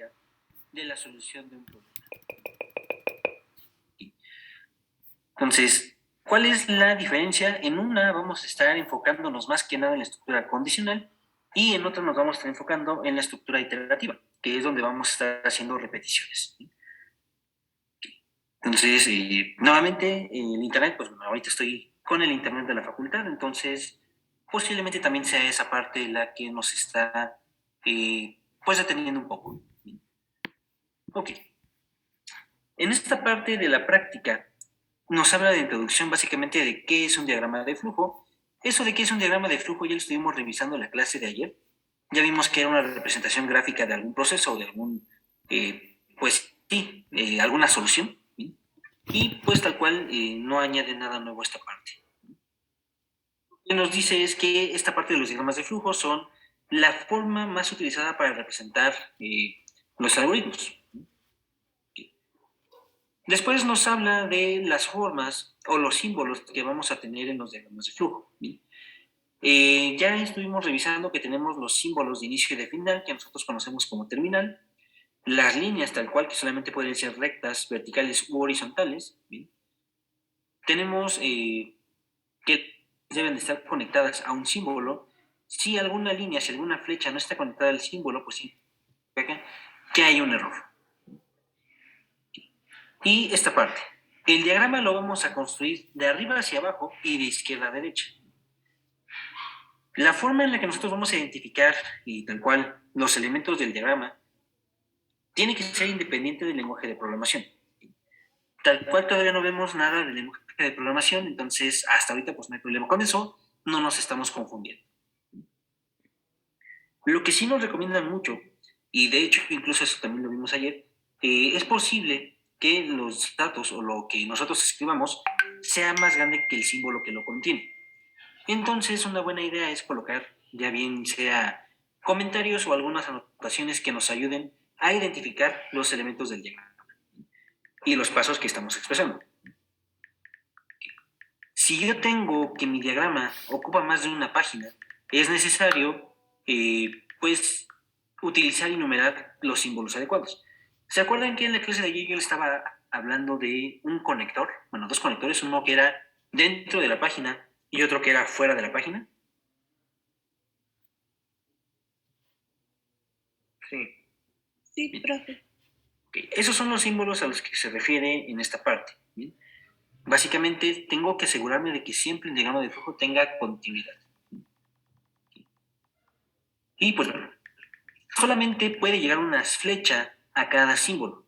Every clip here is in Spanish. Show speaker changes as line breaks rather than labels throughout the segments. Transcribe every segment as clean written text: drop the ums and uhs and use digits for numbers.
práctica de la solución de un problema. Entonces, ¿cuál es la diferencia? En una vamos a estar enfocándonos más que nada en la estructura condicional y en otra nos vamos a estar enfocando en la estructura iterativa, que es donde vamos a estar haciendo repeticiones. Entonces, nuevamente, el Internet, pues bueno, ahorita estoy con el Internet de la facultad, entonces posiblemente también sea esa parte la que nos está, pues, deteniendo un poco. Ok. En esta parte de la práctica, nos habla de introducción básicamente de qué es un diagrama de flujo. Eso de qué es un diagrama de flujo ya lo estuvimos revisando en la clase de ayer. Ya vimos que era una representación gráfica de algún proceso o de algún, pues sí, alguna solución. ¿Sí? Y pues tal cual no añade nada nuevo a esta parte. Lo que nos dice es que esta parte de los diagramas de flujo son la forma más utilizada para representar los algoritmos. Después nos habla de las formas o los símbolos que vamos a tener en los diagramas de flujo. Ya estuvimos revisando que tenemos los símbolos de inicio y de final, que nosotros conocemos como terminal, las líneas tal cual, que solamente pueden ser rectas, verticales u horizontales. ¿Bien? Tenemos que deben de estar conectadas a un símbolo. Si alguna línea, si alguna flecha no está conectada al símbolo, pues sí, que hay un error. Y esta parte. El diagrama lo vamos a construir de arriba hacia abajo y de izquierda a derecha. La forma en la que nosotros vamos a identificar y tal cual los elementos del diagrama tiene que ser independiente del lenguaje de programación. Tal cual todavía no vemos nada del lenguaje de programación, entonces hasta ahorita pues no hay problema con eso, no nos estamos confundiendo. Lo que sí nos recomiendan mucho, y de hecho incluso eso también lo vimos ayer, es posible que los datos o lo que nosotros escribamos sea más grande que el símbolo que lo contiene. Entonces una buena idea es colocar ya bien sea comentarios o algunas anotaciones que nos ayuden a identificar los elementos del diagrama y los pasos que estamos expresando. Si yo tengo que mi diagrama ocupa más de una página, es necesario pues utilizar y numerar los símbolos adecuados. ¿Se acuerdan que en la clase de ayer yo les estaba hablando de un conector? Bueno, dos conectores, uno que era dentro de la página y otro que era fuera de la página.
Sí.
Sí, profe.
Okay. Esos son los símbolos a los que se refiere en esta parte. ¿Bien? Básicamente tengo que asegurarme de que siempre el diagrama de flujo tenga continuidad. Y pues bueno, solamente puede llegar una flecha a cada símbolo.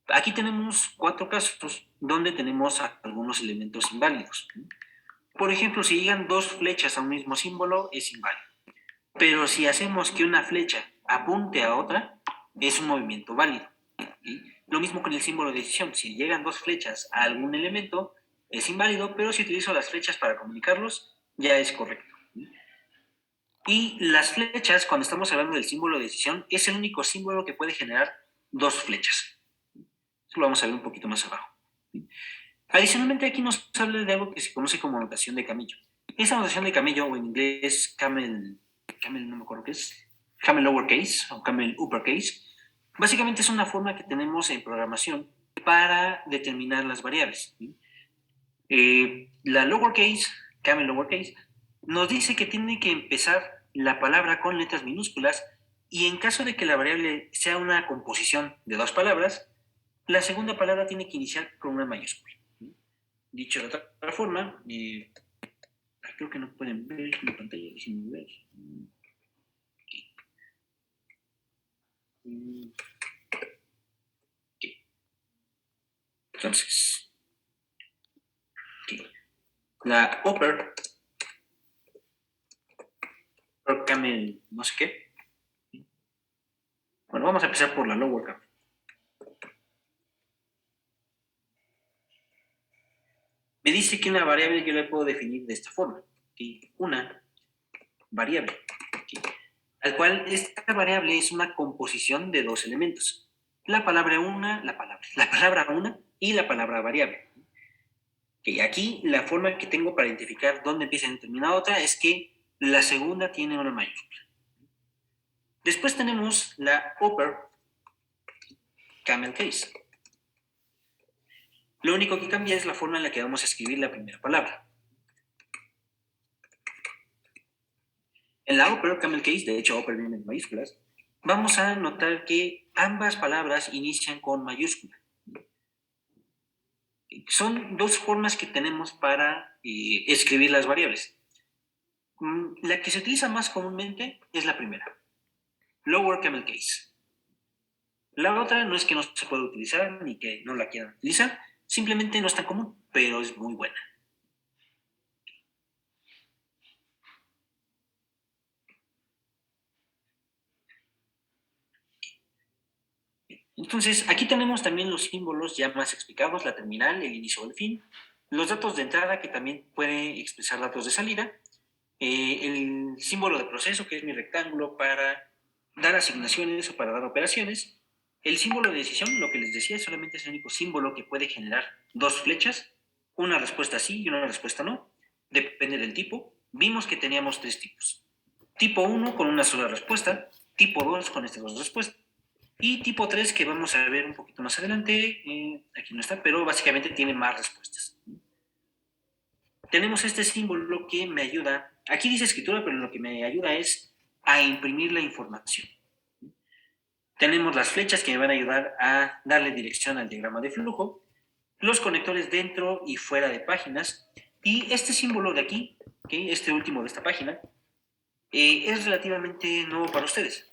Aquí tenemos 4 casos donde tenemos algunos elementos inválidos. Por ejemplo, si llegan 2 flechas a un mismo símbolo, es inválido. Pero si hacemos que una flecha apunte a otra, es un movimiento válido. Lo mismo con el símbolo de decisión. Si llegan 2 flechas a algún elemento, es inválido, pero si utilizo las flechas para comunicarlos, ya es correcto. Y las flechas, cuando estamos hablando del símbolo de decisión, es el único símbolo que puede generar 2 flechas. Eso lo vamos a ver un poquito más abajo. Adicionalmente, aquí nos habla de algo que se conoce como notación de camello. Esa notación de camello, o en inglés camel no me acuerdo qué es, camel lowercase o camel uppercase, básicamente es una forma que tenemos en programación para determinar las variables. La lowercase, camel lowercase, nos dice que tiene que empezar la palabra con letras minúsculas y en caso de que la variable sea una composición de 2 palabras, la segunda palabra tiene que iniciar con una mayúscula. Dicho de otra forma, creo que no pueden ver mi pantalla, déjenme ver. Entonces, la upper, camel, no sé qué. Bueno, vamos a empezar por la lower camel. Me dice que una variable yo la puedo definir de esta forma. Una variable. Al cual esta variable es una composición de 2 elementos. La palabra una y la palabra variable. Aquí la forma que tengo para identificar dónde empieza y termina otra es que la segunda tiene una mayúscula. Después tenemos la upper, camel case. Lo único que cambia es la forma en la que vamos a escribir la primera palabra. En la upper camel case, de hecho upper viene en mayúsculas, vamos a notar que ambas palabras inician con mayúscula. Son dos formas que tenemos para escribir las variables. La que se utiliza más comúnmente es la primera, lower camel case. La otra no es que no se pueda utilizar ni que no la quieran utilizar, simplemente no es tan común, pero es muy buena. Entonces, aquí tenemos también los símbolos ya más explicados, la terminal, el inicio o el fin, los datos de entrada que también pueden expresar datos de salida, el símbolo de proceso, que es mi rectángulo para dar asignaciones o para dar operaciones, el símbolo de decisión, lo que les decía, solamente es el único símbolo que puede generar dos flechas, una respuesta sí y una respuesta no, depende del tipo. Vimos que teníamos tres tipos. Tipo 1 con una sola respuesta, tipo 2 con estas dos respuestas, y tipo 3 que vamos a ver un poquito más adelante, aquí no está, pero básicamente tiene más respuestas. Tenemos este símbolo que me ayuda, aquí dice escritura, pero lo que me ayuda es a imprimir la información. Tenemos las flechas que me van a ayudar a darle dirección al diagrama de flujo, los conectores dentro y fuera de páginas, y este símbolo de aquí, ¿okay? Este último de esta página, es relativamente nuevo para ustedes.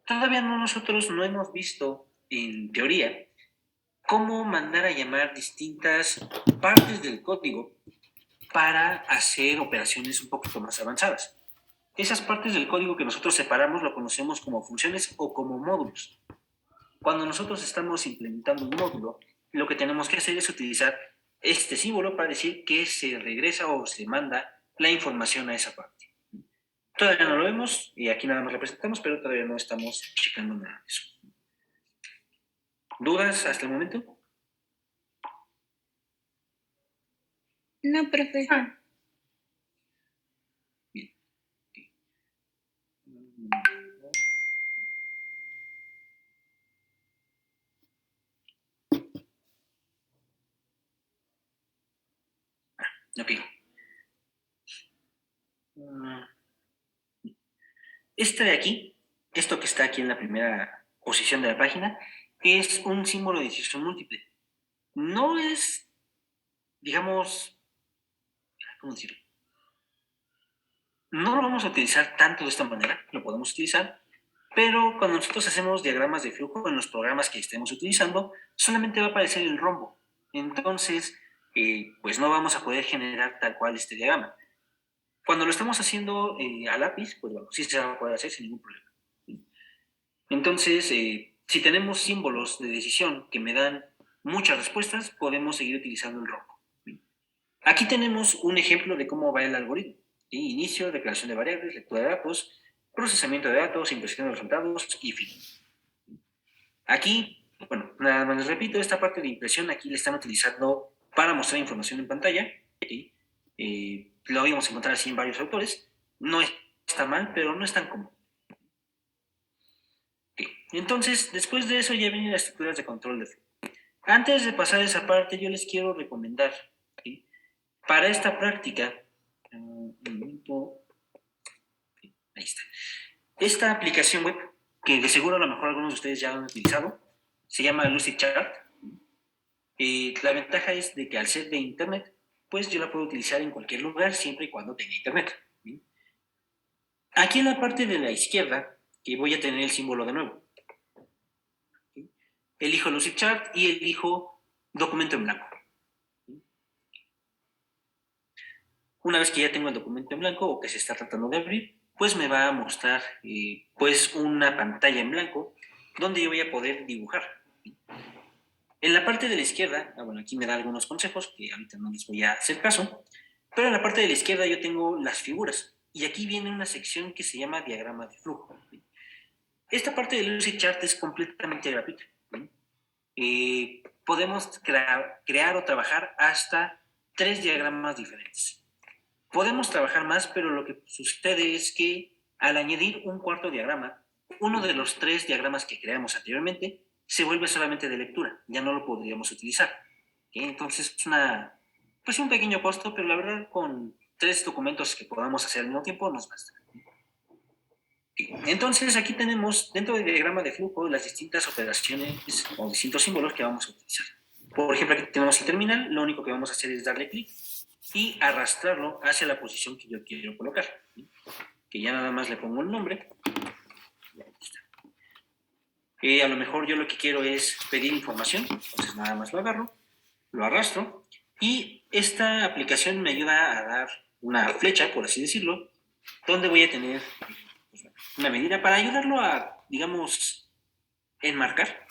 Todavía nosotros no hemos visto, en teoría, cómo mandar a llamar distintas partes del código para hacer operaciones un poquito más avanzadas. Esas partes del código que nosotros separamos lo conocemos como funciones o como módulos. Cuando nosotros estamos implementando un módulo, lo que tenemos que hacer es utilizar este símbolo para decir que se regresa o se manda la información a esa parte. Todavía no lo vemos y aquí nada más lo presentamos, pero todavía no estamos checando nada de eso. ¿Dudas hasta el momento?
No, profe.
Bien. Ok. Este de aquí, esto que está aquí en la primera posición de la página, es un símbolo de decisión múltiple. No es, digamos, ¿cómo decirlo? No lo vamos a utilizar tanto de esta manera, lo podemos utilizar, pero cuando nosotros hacemos diagramas de flujo en los programas que estemos utilizando, solamente va a aparecer el rombo. Entonces, pues no vamos a poder generar tal cual este diagrama. Cuando lo estamos haciendo a lápiz, pues bueno, sí se va a poder hacer sin ningún problema. Entonces, si tenemos símbolos de decisión que me dan muchas respuestas, podemos seguir utilizando el rombo. Aquí tenemos un ejemplo de cómo va el algoritmo. Inicio, declaración de variables, lectura de datos, procesamiento de datos, impresión de resultados y fin. Aquí, bueno, nada más les repito, esta parte de impresión aquí la están utilizando para mostrar información en pantalla. Lo vamos a encontrar así en varios autores. No está mal, pero no es tan común. Entonces, después de eso ya vienen las estructuras de control de flujo. Antes de pasar a esa parte, yo les quiero recomendar, ¿sí? Para esta práctica, un momento, ahí está. Esta aplicación web, que de seguro a lo mejor algunos de ustedes ya han utilizado, se llama Lucidchart. La ventaja es de que al ser de internet, pues yo la puedo utilizar en cualquier lugar siempre y cuando tenga internet. ¿Sí? Aquí en la parte de la izquierda, que voy a tener el símbolo de nuevo. ¿Sí? Elijo Lucidchart y elijo documento en blanco. ¿Sí? Una vez que ya tengo el documento en blanco o que se está tratando de abrir, pues me va a mostrar pues una pantalla en blanco donde yo voy a poder dibujar. En la parte de la izquierda, bueno, aquí me da algunos consejos que ahorita no les voy a hacer caso, pero en la parte de la izquierda yo tengo las figuras y aquí viene una sección que se llama diagrama de flujo. Esta parte de Lucidchart es completamente gratuita. Podemos crear o trabajar hasta 3 diagramas diferentes. Podemos trabajar más, pero lo que sucede es que al añadir un cuarto diagrama, uno de los 3 diagramas que creamos anteriormente se vuelve solamente de lectura, ya no lo podríamos utilizar. ¿Okay? Entonces es pues un pequeño costo, pero la verdad con 3 documentos que podamos hacer al mismo tiempo nos basta. Entonces aquí tenemos dentro del diagrama de flujo las distintas operaciones o distintos símbolos que vamos a utilizar. Por ejemplo, aquí tenemos el terminal, lo único que vamos a hacer es darle clic y arrastrarlo hacia la posición que yo quiero colocar. Que ya nada más le pongo el nombre. A lo mejor yo lo que quiero es pedir información, entonces nada más lo agarro, lo arrastro y esta aplicación me ayuda a dar una flecha, por así decirlo, donde voy a tener una medida para ayudarlo a, digamos, enmarcar.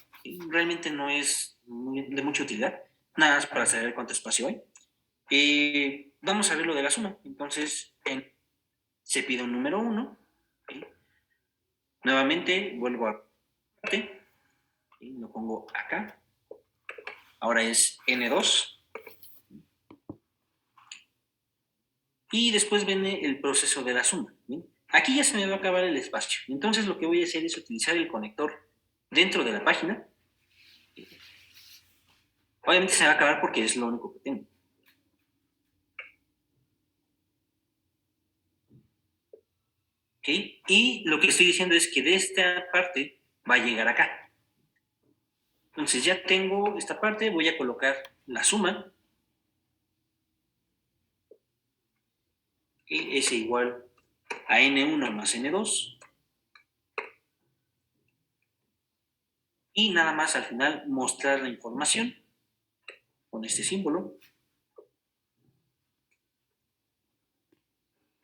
Realmente no es de mucha utilidad, nada más para saber cuánto espacio hay. Vamos a ver lo de la suma. Entonces, se pide un número 1. Nuevamente vuelvo a parte, lo pongo acá. Ahora es N2. Y después viene el proceso de la suma. ¿Bien? Aquí ya se me va a acabar el espacio. Entonces lo que voy a hacer es utilizar el conector dentro de la página. Obviamente se va a acabar porque es lo único que tengo. ¿Okay? Y lo que estoy diciendo es que de esta parte va a llegar acá. Entonces ya tengo esta parte, voy a colocar la suma. Que es igual a N1 más N2. Y nada más al final mostrar la información con este símbolo.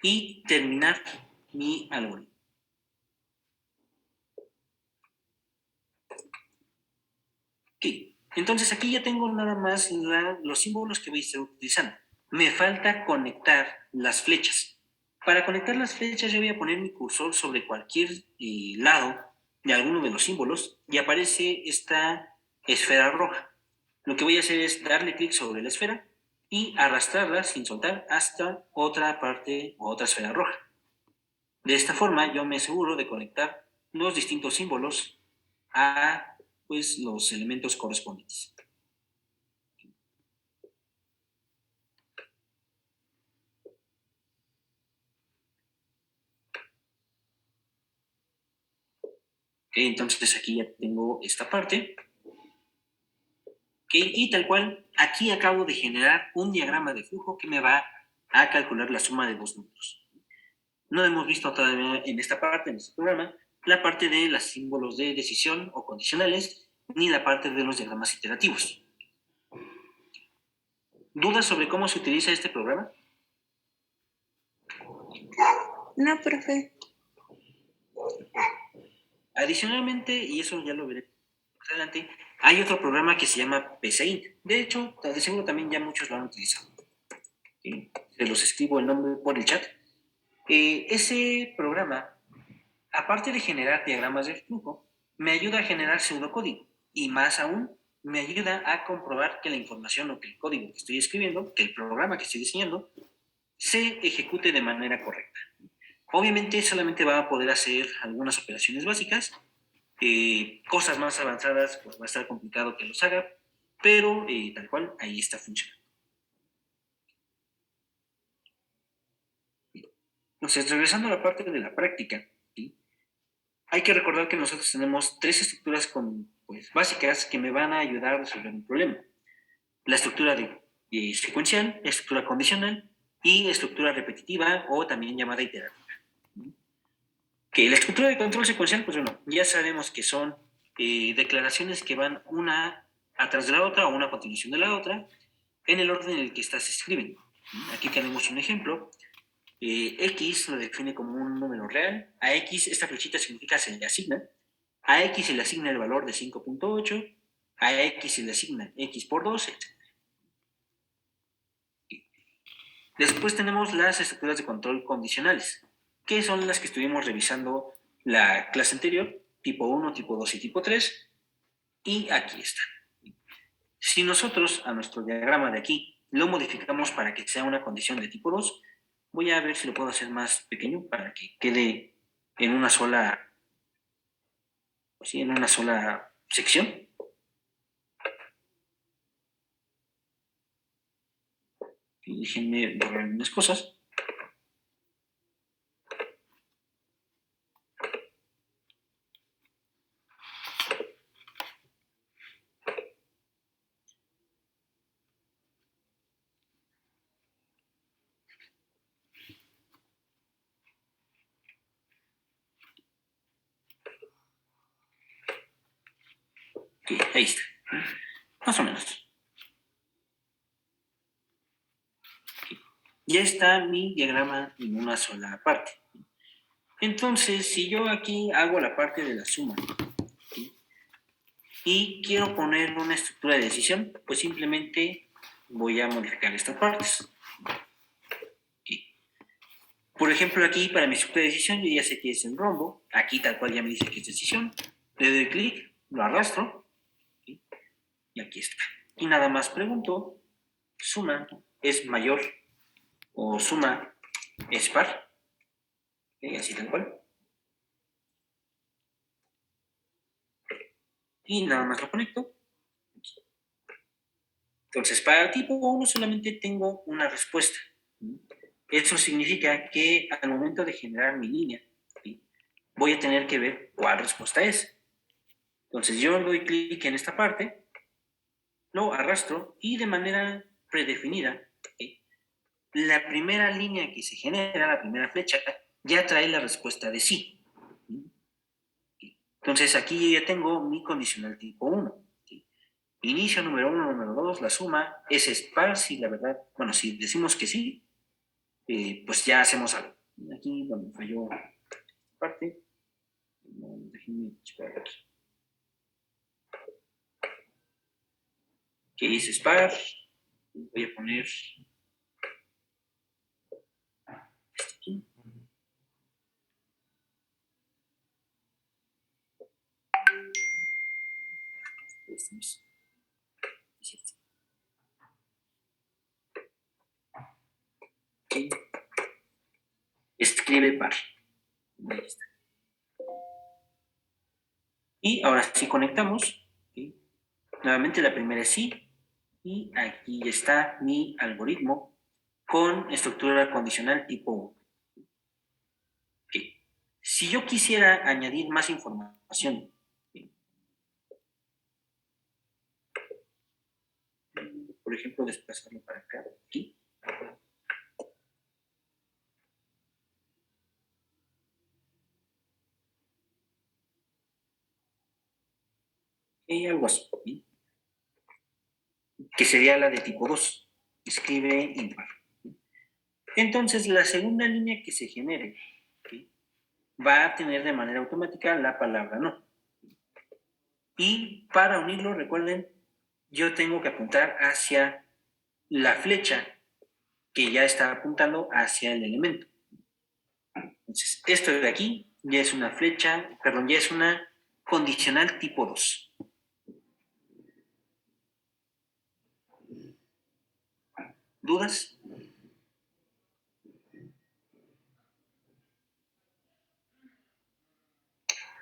Y terminar mi algoritmo. Ok, entonces aquí ya tengo nada más los símbolos que voy a estar utilizando. Me falta conectar las flechas. Para conectar las flechas yo voy a poner mi cursor sobre cualquier lado de alguno de los símbolos y aparece esta esfera roja. Lo que voy a hacer es darle clic sobre la esfera y arrastrarla sin soltar hasta otra parte o otra esfera roja. De esta forma yo me aseguro de conectar los distintos símbolos a pues, los elementos correspondientes. Entonces aquí ya tengo esta parte. Y tal cual, aquí acabo de generar un diagrama de flujo que me va a calcular la suma de 2 números. No hemos visto todavía en esta parte, en este programa, la parte de los símbolos de decisión o condicionales, ni la parte de los diagramas iterativos. ¿Dudas sobre cómo se utiliza este programa?
No, profe.
Adicionalmente, y eso ya lo veré más adelante, hay otro programa que se llama PCInt. De hecho, de seguro también ya muchos lo han utilizado. ¿Sí? Se los escribo el nombre por el chat. Ese programa, aparte de generar diagramas de flujo, me ayuda a generar pseudocódigo y más aún, me ayuda a comprobar que la información o que el código que estoy escribiendo, que el programa que estoy diseñando, se ejecute de manera correcta. Obviamente solamente va a poder hacer algunas operaciones básicas, cosas más avanzadas pues va a estar complicado que los haga, pero tal cual ahí está funcionando. Entonces, regresando a la parte de la práctica, ¿sí? Hay que recordar que nosotros tenemos 3 estructuras pues, básicas que me van a ayudar a resolver un problema. La estructura secuencial, estructura condicional y estructura repetitiva o también llamada iterativa. Que la estructura de control secuencial, pues bueno, ya sabemos que son declaraciones que van una atrás de la otra o una a continuación de la otra en el orden en el que estas se escriben. Aquí tenemos un ejemplo. X lo define como un número real. A X esta flechita significa se le asigna. A X se le asigna el valor de 5.8. A X se le asigna X por 2, etc. Después tenemos las estructuras de control condicionales, que son las que estuvimos revisando la clase anterior, tipo 1, tipo 2 y tipo 3, y aquí están. Si nosotros a nuestro diagrama de aquí lo modificamos para que sea una condición de tipo 2, voy a ver si lo puedo hacer más pequeño para que quede en una sola, pues sí, en una sola sección. Y déjenme borrar algunas cosas. Ok, ahí está. Más o menos. Ya está mi diagrama en una sola parte. Entonces, si yo aquí hago la parte de la suma, ¿sí? Y quiero poner una estructura de decisión, pues simplemente voy a modificar estas partes. ¿Sí? Por ejemplo, aquí para mi estructura de decisión yo ya sé que es el rombo, aquí tal cual ya me dice que es decisión, le doy clic, lo arrastro, ¿sí? Y aquí está. Y nada más pregunto, suma es mayor o suma es par, ¿sí? Así tal cual. Y nada más lo conecto. Entonces, para el tipo 1 solamente tengo una respuesta. Eso significa que al momento de generar mi línea, ¿sí? Voy a tener que ver cuál respuesta es. Entonces, yo doy clic en esta parte, lo arrastro y de manera predefinida, ¿sí? La primera línea que se genera, la primera flecha, ya trae la respuesta de sí. Entonces, aquí yo ya tengo mi condicional tipo 1. Inicio número 1, número 2, la suma es par si la verdad, bueno, si decimos que sí, pues ya hacemos algo. Aquí donde falló esta parte, no, déjenme checar aquí. Que es par, voy a poner este aquí. Este es, okay. Escribe par. Ahí está. Y ahora sí conectamos. ¿Sí? Nuevamente la primera es sí. Y aquí está mi algoritmo con estructura condicional tipo 1. ¿Sí? Si yo quisiera añadir más información, ¿sí? Por ejemplo, desplazarlo para acá, aquí. Algo así, ¿sí? Que sería la de tipo 2. Escribe impar. Entonces, la segunda línea que se genere, ¿sí? Va a tener de manera automática la palabra no. Y para unirlo, recuerden, yo tengo que apuntar hacia la flecha que ya está apuntando hacia el elemento. Entonces, esto de aquí ya es una flecha, perdón, ya es una condicional tipo 2. ¿Dudas?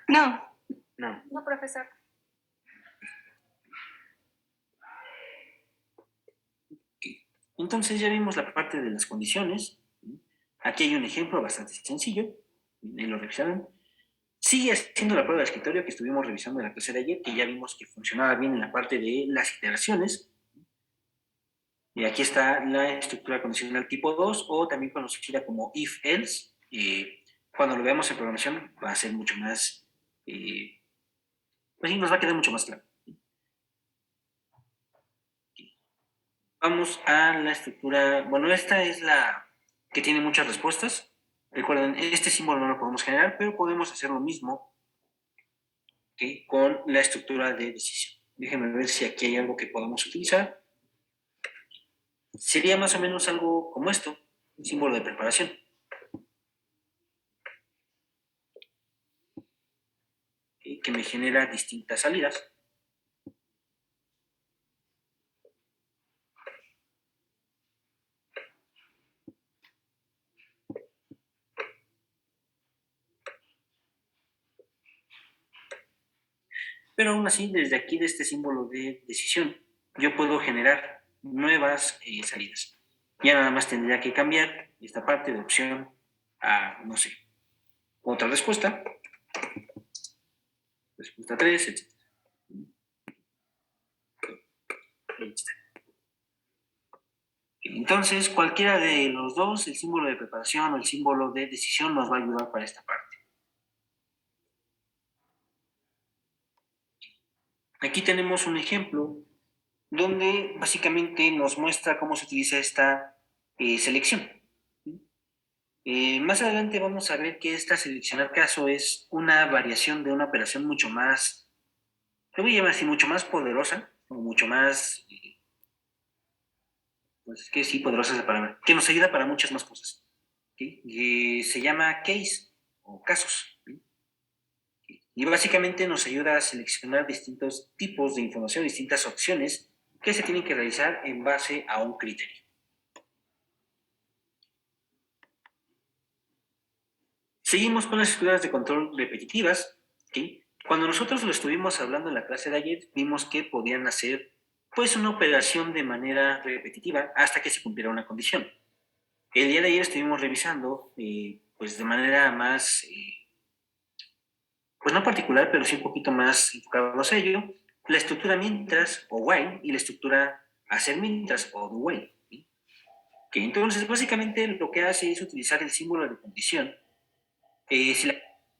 No.
No.
No, profesor.
Entonces ya vimos la parte de las condiciones. Aquí hay un ejemplo bastante sencillo. Y lo revisaron. Sigue siendo la prueba de escritorio que estuvimos revisando en la clase de ayer, que ya vimos que funcionaba bien en la parte de las iteraciones. Y aquí está la estructura condicional tipo 2, o también conocida como if-else. Cuando lo veamos en programación va a ser mucho más, pues sí, nos va a quedar mucho más claro. Vamos a la estructura, bueno, esta es la que tiene muchas respuestas. Recuerden, este símbolo no lo podemos generar, pero podemos hacer lo mismo, ¿okay? Con la estructura de decisión. Déjenme ver si aquí hay algo que podamos utilizar. Sería más o menos algo como esto, un símbolo de preparación. ¿Okay? Que me genera distintas salidas. Pero aún así, desde aquí, de este símbolo de decisión, yo puedo generar nuevas salidas. Ya nada más tendría que cambiar esta parte de opción a, no sé, otra respuesta 3, etc. Ahí está. Entonces, cualquiera de los dos, el símbolo de preparación o el símbolo de decisión, nos va a ayudar para esta parte. Aquí tenemos un ejemplo donde básicamente nos muestra cómo se utiliza esta selección. Más adelante vamos a ver que esta seleccionar caso es una variación de una operación mucho más, lo voy a llamar así, mucho más poderosa, o mucho más, pues es que sí, poderosa es la palabra, que nos ayuda para muchas más cosas. Se llama case o casos. Y básicamente nos ayuda a seleccionar distintos tipos de información, distintas opciones que se tienen que realizar en base a un criterio. Seguimos con las estructuras de control repetitivas. ¿Sí? Cuando nosotros lo estuvimos hablando en la clase de ayer, vimos que podían hacer pues una operación de manera repetitiva hasta que se cumpliera una condición. El día de ayer estuvimos revisando pues de manera más, pues no particular, pero sí un poquito más enfocados a ello, la estructura mientras o while y la estructura hacer mientras o do while. ¿Sí? Que entonces básicamente lo que hace es utilizar el símbolo de condición. Si la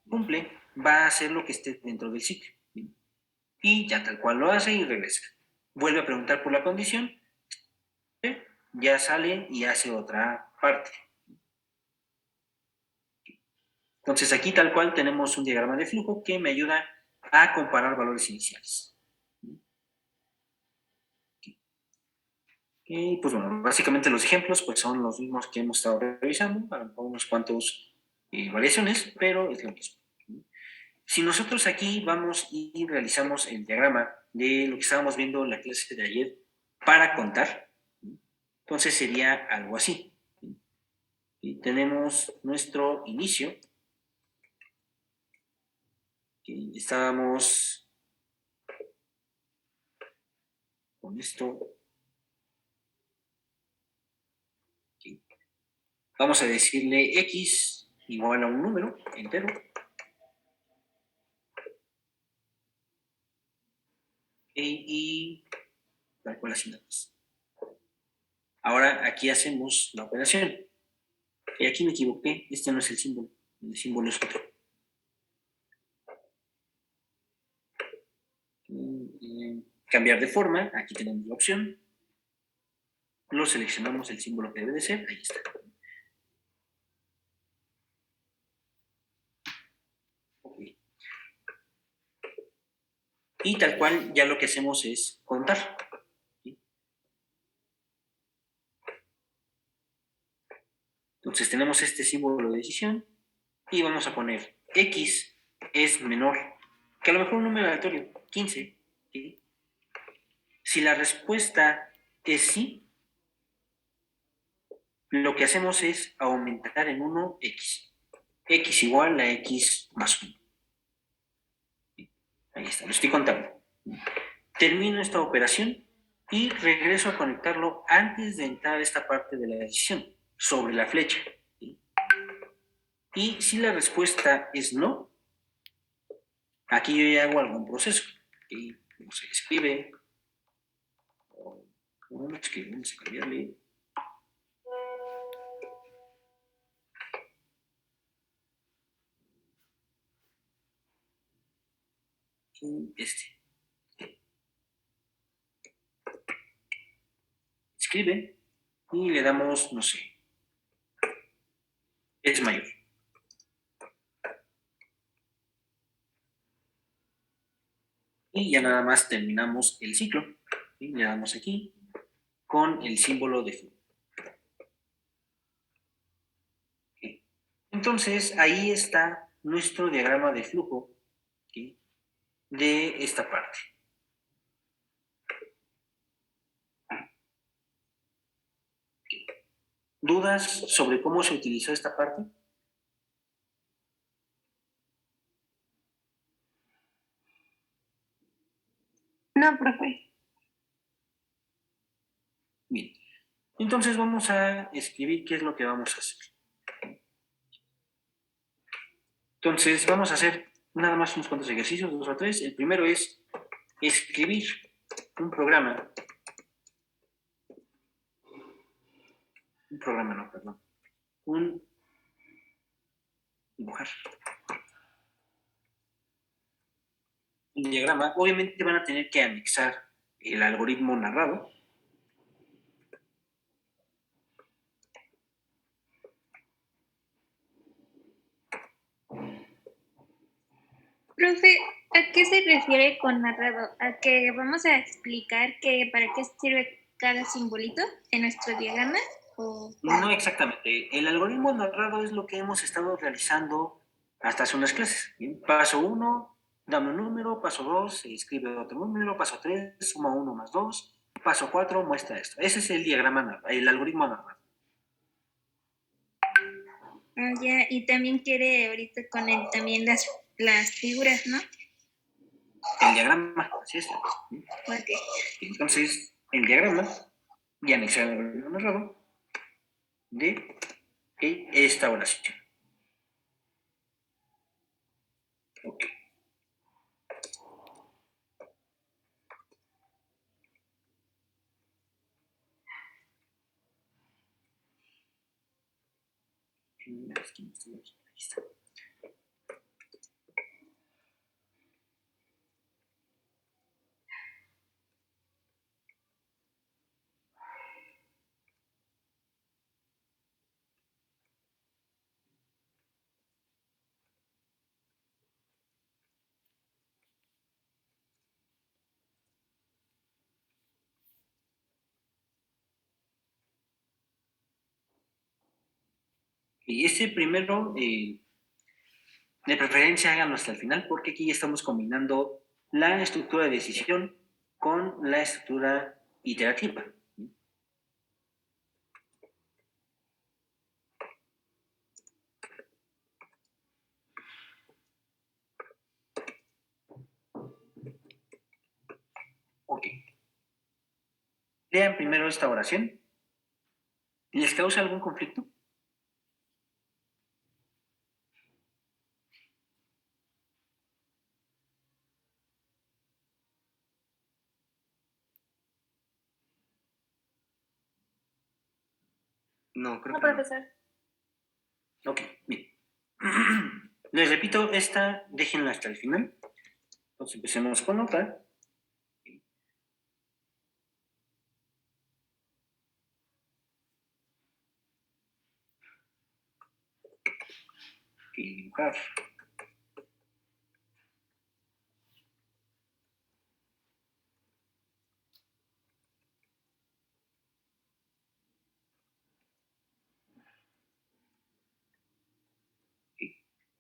cumple, va a hacer lo que esté dentro del ciclo. ¿Sí? Y ya tal cual lo hace y regresa. Vuelve a preguntar por la condición, ya sale y hace otra parte. Entonces aquí tal cual tenemos un diagrama de flujo que me ayuda a comparar valores iniciales. Y pues bueno, básicamente los ejemplos pues son los mismos que hemos estado revisando, para unos cuantos variaciones, pero es lo mismo. Si nosotros aquí vamos y realizamos el diagrama de lo que estábamos viendo en la clase de ayer para contar, entonces sería algo así. Y tenemos nuestro inicio, que estábamos con esto. Vamos a decirle x igual a un número entero. Y tal cual así nada más. Ahora aquí hacemos la operación. Y aquí me equivoqué, este no es el símbolo es otro. Cambiar de forma, aquí tenemos la opción. Lo seleccionamos el símbolo que debe de ser, ahí está. Okay. Y tal cual ya lo que hacemos es contar. ¿Sí? Entonces tenemos este símbolo de decisión y vamos a poner x es menor que a lo mejor un número aleatorio, 15. ¿Sí? Si la respuesta es sí, lo que hacemos es aumentar en 1 x. X igual a x más 1. Ahí está, lo estoy contando. Termino esta operación y regreso a conectarlo antes de entrar a esta parte de la decisión, sobre la flecha. ¿Sí? Y si la respuesta es no, aquí yo ya hago algún proceso. ¿Sí? Se escribe, vamos a cambiarle. Este. Escribe y le damos, no sé, es mayor. Y ya nada más terminamos el ciclo. ¿Sí? Le damos aquí con el símbolo de flujo. ¿Sí? Entonces ahí está nuestro diagrama de flujo. ¿Sí? De esta parte. ¿Dudas sobre cómo se utilizó esta parte?
No, profe.
Bien. Entonces vamos a escribir qué es lo que vamos a hacer. Entonces vamos a hacer nada más unos cuantos ejercicios, 2 o 3. El primero es escribir un programa. Dibujar. Un diagrama. Obviamente van a tener que anexar el algoritmo narrado.
Profe, ¿a qué se refiere con narrado? ¿A que vamos a explicar para qué sirve cada simbolito en nuestro diagrama?
No exactamente. El algoritmo narrado es lo que hemos estado realizando hasta hace unas clases. ¿Bien? Paso 1, dame un número. Paso 2, se escribe otro número. Paso 3, suma 1 más 2. Paso 4, muestra esto. Ese es el diagrama, el algoritmo narrado.
Ya, y también quiere ahorita con él también las figuras, ¿no?
El diagrama, así es.
Okay.
Entonces, el diagrama y anexar el algoritmo narrado de esta oración. Ok. Aquí está. Y este primero, de preferencia háganlo hasta el final, porque aquí ya estamos combinando la estructura de decisión con la estructura iterativa. Ok. Lean primero esta oración. ¿Les causa algún conflicto?
No, creo
No,
que no.
profesor.
Ok, bien. Les repito, esta déjenla hasta el final. Entonces empecemos con otra. Dibujar.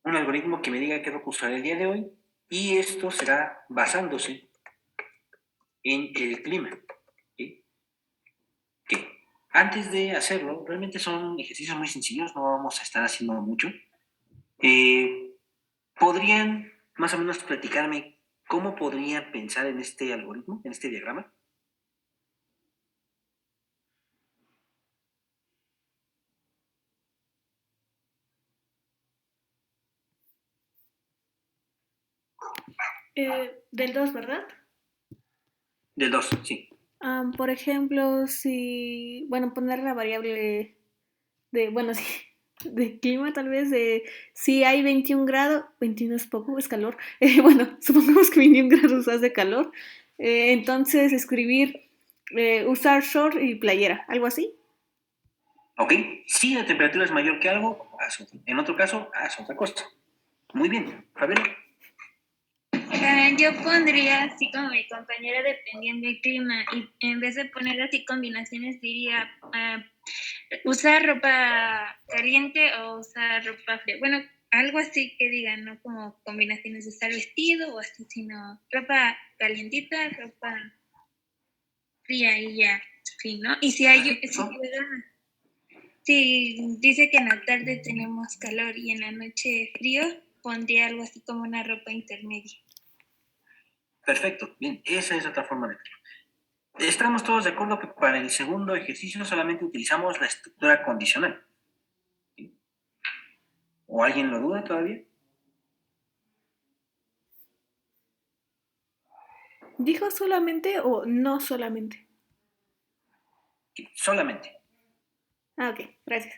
Un algoritmo que me diga qué ropa usar el día de hoy, y esto será basándose en el clima. ¿Sí? Que antes de hacerlo, realmente son ejercicios muy sencillos, no vamos a estar haciendo mucho. ¿Podrían más o menos platicarme cómo podría pensar en este algoritmo, en este diagrama?
Del 2, ¿verdad?
Del 2, sí.
Por ejemplo, si, bueno, poner la variable de, bueno, sí, de clima tal vez, de si hay 21 grados, 21 es poco, es calor, bueno, supongamos que 21 grados hace calor, entonces escribir, usar short y playera, algo así.
¿Ok? Si la temperatura es mayor que algo, haz otro. En otro caso, haz otra cosa. Muy bien, Fabiola.
Yo pondría así como mi compañera dependiendo del clima y en vez de poner así combinaciones diría usar ropa caliente o usar ropa fría. Bueno, algo así que digan, no como combinaciones de usar vestido o así, sino ropa calientita, ropa fría y ya, sí, ¿no? Y si hay, si dice que en la tarde tenemos calor y en la noche frío, pondría algo así como una ropa intermedia.
Perfecto, bien, esa es otra forma de verlo. Estamos todos de acuerdo que para el segundo ejercicio solamente utilizamos la estructura condicional. ¿Sí? ¿O alguien lo duda todavía?
¿Dijo solamente o no solamente?
Sí, solamente.
Ah, ok, gracias.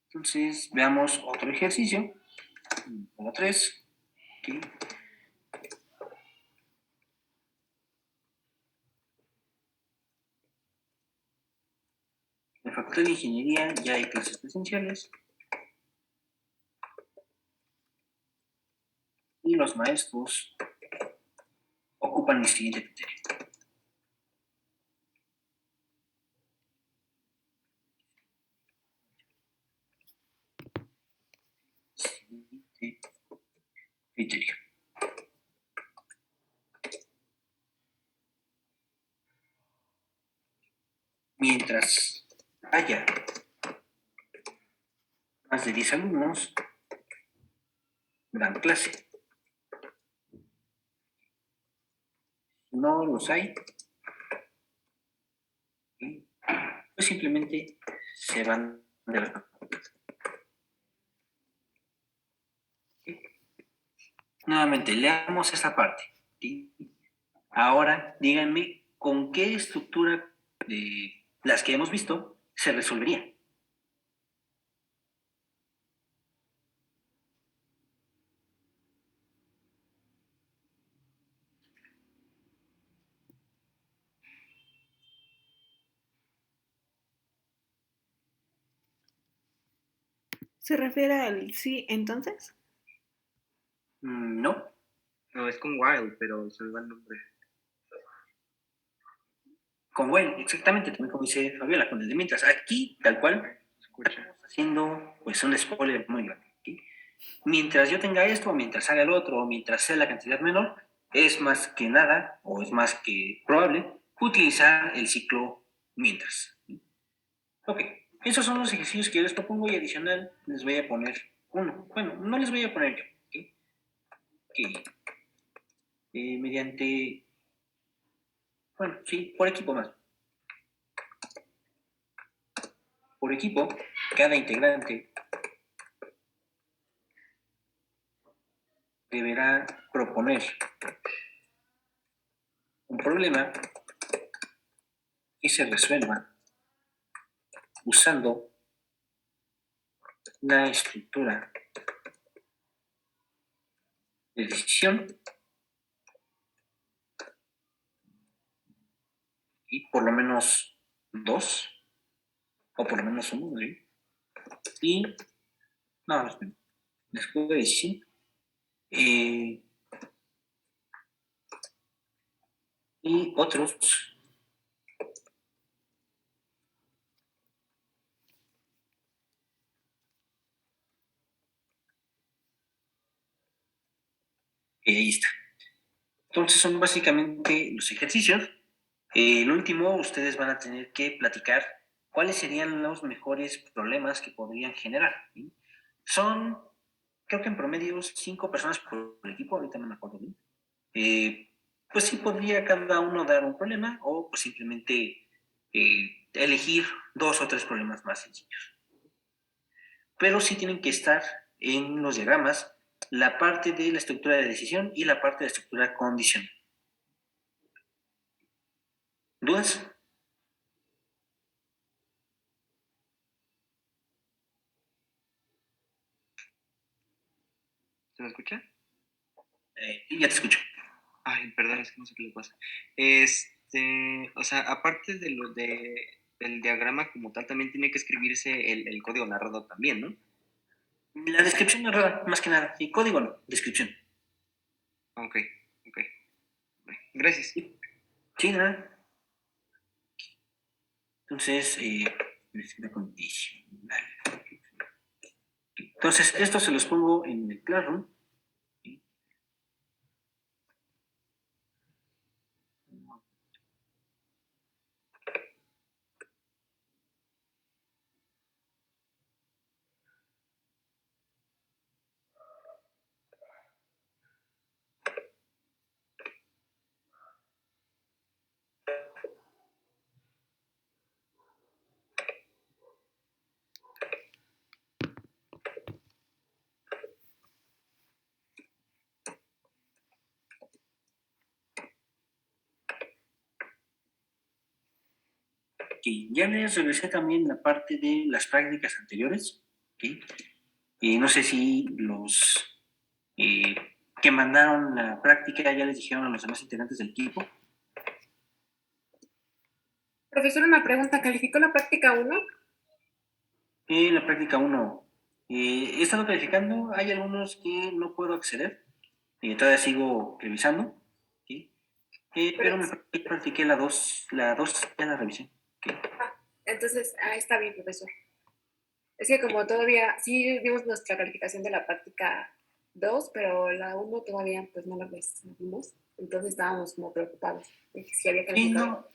Entonces, veamos otro ejercicio. Número 3. ¿Sí? En la Facultad de Ingeniería ya hay clases presenciales y los maestros ocupan el siguiente criterio. Siguiente criterio. Mientras haya más de 10 alumnos, dan clase. Si no los hay, ¿sí? Pues simplemente se van de la facultad. ¿Sí? Nuevamente, leamos esta parte. ¿Sí? Ahora, díganme con qué estructura de las que hemos visto se resolvería.
¿Se refiere al sí entonces?
No,
No, es con Wild, pero se me va el nombre.
con well, exactamente, también como dice Fabiola, con el de mientras. Aquí, tal cual,
Escucha.
estamos haciendo pues un spoiler muy grande. ¿Sí? Mientras yo tenga esto, o mientras haga el otro, o mientras sea la cantidad menor, es más que nada, o es más que probable, utilizar el ciclo mientras. Ok, esos son los ejercicios que yo les propongo y adicional les voy a poner uno. Bueno, no les voy a poner yo, ¿okay? Que mediante, bueno, sí, por equipo más. Por equipo, cada integrante deberá proponer un problema que se resuelva usando una estructura de decisión y por lo menos dos, o por lo menos uno, ¿sí? Y, no, después de decisión, eh, y otros ahí está. Entonces son básicamente los ejercicios. El último, ustedes van a tener que platicar cuáles serían los mejores problemas que podrían generar. ¿Sí? Son, creo que en promedio, 5 personas por equipo, ahorita no me acuerdo bien. Pues sí podría cada uno dar un problema o pues simplemente elegir 2 o 3 problemas más sencillos. Pero sí tienen que estar en los diagramas la parte de la estructura de decisión y la parte de la estructura condicional. ¿Dudas?
¿Se me escucha?
Ya te escucho.
Ay, perdón, es que no sé qué le pasa. O sea, aparte de del diagrama como tal, también tiene que escribirse el código narrado también, ¿no?
La descripción es rara, más que nada. Y código no, descripción.
Ok, ok. Gracias.
Sí, nada. Entonces, condicional. Entonces, esto se los pongo en el Classroom. que ya les regresé también la parte de las prácticas anteriores. ¿Okay? Y no sé si los que mandaron la práctica ya les dijeron a los demás integrantes del equipo.
Profesor, una pregunta, ¿calificó la práctica 1?
La práctica 1, he estado calificando, hay algunos que no puedo acceder, todavía sigo revisando, ¿sí? Pero me practiqué la 2 ya la revisé. ¿Okay?
Entonces, está bien, profesor. Es que como todavía, sí vimos nuestra calificación de la práctica 2, pero la 1 todavía pues no la vimos, entonces estábamos como preocupados de que si había
Sí,
calificado.
no,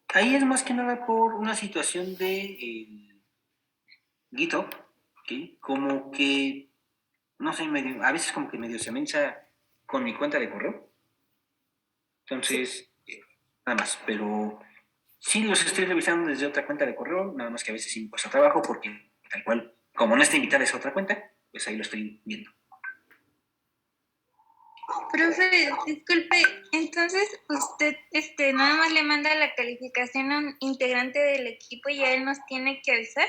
ahí es más que nada por una situación de GitHub, ¿okay? Como que, no sé, medio, a veces como que medio se mensa con mi cuenta de correo, entonces, nada más, pero sí los estoy revisando desde otra cuenta de correo, nada más que a veces sí me cuesta trabajo porque tal cual, como no está invitada esa otra cuenta, pues ahí lo estoy viendo.
Profe, disculpe, entonces usted nada más le manda la calificación a un integrante del equipo y a él nos tiene que avisar.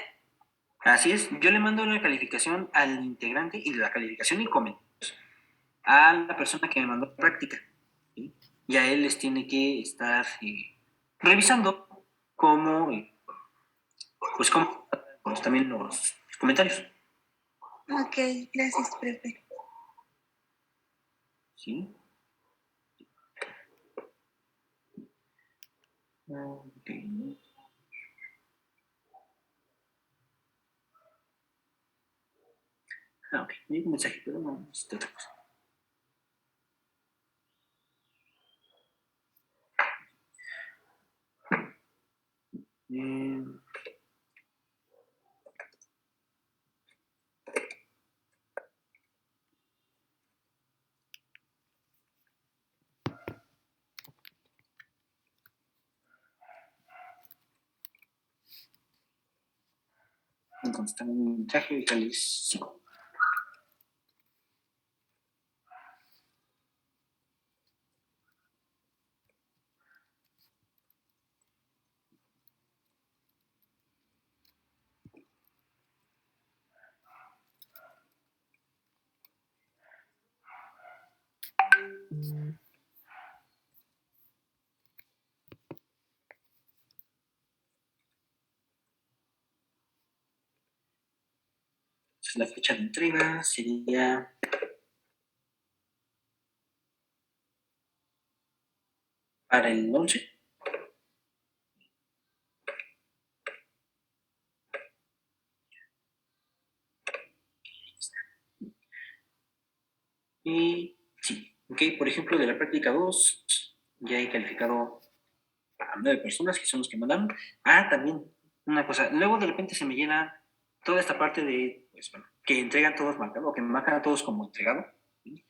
Así es, yo le mando la calificación al integrante y la calificación y comentarios a la persona que me mandó la práctica, ¿sí? Y a él les tiene que estar revisando cómo, pues cómo, pues, también los comentarios.
Ok, gracias, profe.
¿Sí? Okay. Ok, me llegó un mensaje, pero no es de otra cosa. Eh, entonces tengo un mensaje y tal vez sigo. Entonces la fecha de entrega sería para el 11. Y sí, ok, por ejemplo, de la práctica 2, ya he calificado a 9 personas, que son los que mandaron. También, una cosa, luego de repente se me llena toda esta parte de, pues bueno, que entregan todos marcado, o que me marcan a todos como entregado. ¿Sí?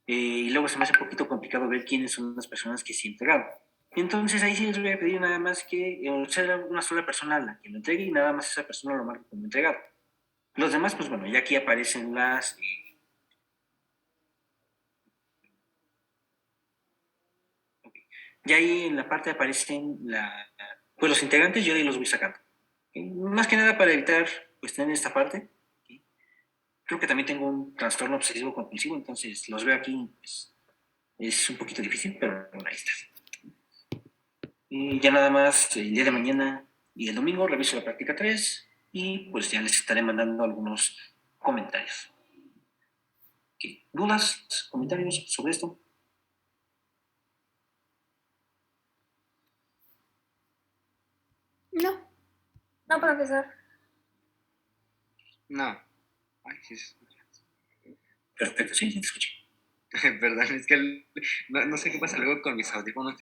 Y luego se me hace un poquito complicado ver quiénes son las personas que sí entregaron. Entonces ahí sí les voy a pedir nada más que sea una sola persona la que lo entregue y nada más esa persona lo marque como entregado. Los demás, pues bueno, ya aquí aparecen las... ya ahí en la parte aparecen pues los integrantes, yo ahí los voy sacando. Más que nada para evitar pues tener esta parte. Creo que también tengo un trastorno obsesivo compulsivo, entonces los veo aquí, pues, es un poquito difícil, pero bueno, ahí está. Y ya nada más el día de mañana y el domingo reviso la práctica 3 y pues ya les estaré mandando algunos comentarios. ¿Qué? ¿Dudas, comentarios sobre esto?
No.
No, profesor.
No. Ay, sí, se escucha.
Perfecto, sí, sí te escuché.
Perdón, es que no sé qué pasa luego con mis audífonos.